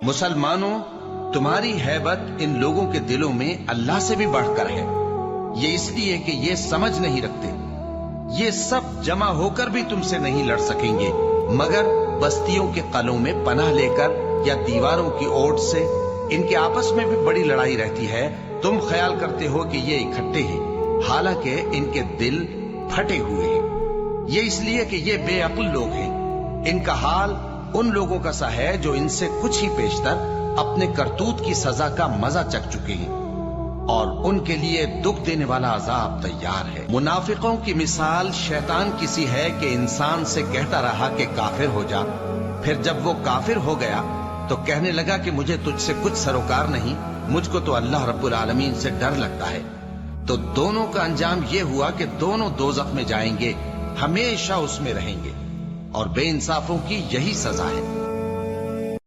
مسلمانوں، تمہاری ہیبت ان لوگوں کے دلوں میں اللہ سے بھی بڑھ کر ہے، یہ اس لیے کہ یہ سمجھ نہیں رکھتے۔ یہ سب جمع ہو کر بھی تم سے نہیں لڑ سکیں گے مگر بستیوں کے قلعوں میں پناہ لے کر یا دیواروں کی اوٹ سے۔ ان کے آپس میں بھی بڑی لڑائی رہتی ہے، تم خیال کرتے ہو کہ یہ اکٹھے ہیں، حالانکہ ان کے دل پھٹے ہوئے ہیں۔ یہ اس لیے کہ یہ بے عقل لوگ ہیں۔ ان کا حال ان لوگوں کا سا ہے جو ان سے کچھ ہی پیشتر اپنے کرتوت کی سزا کا مزہ چکھ چکے ہیں، اور ان کے لیے دکھ دینے والا عذاب تیار ہے۔ منافقوں کی مثال شیطان کسی ہے کہ انسان سے کہتا رہا کہ کافر ہو جا، پھر جب وہ کافر ہو گیا تو کہنے لگا کہ مجھے تجھ سے کچھ سروکار نہیں، مجھ کو تو اللہ رب العالمین سے ڈر لگتا ہے۔ تو دونوں کا انجام یہ ہوا کہ دونوں دوزخ میں جائیں گے، ہمیشہ اس میں رہیں گے، اور بے انصافوں کی یہی سزا ہے۔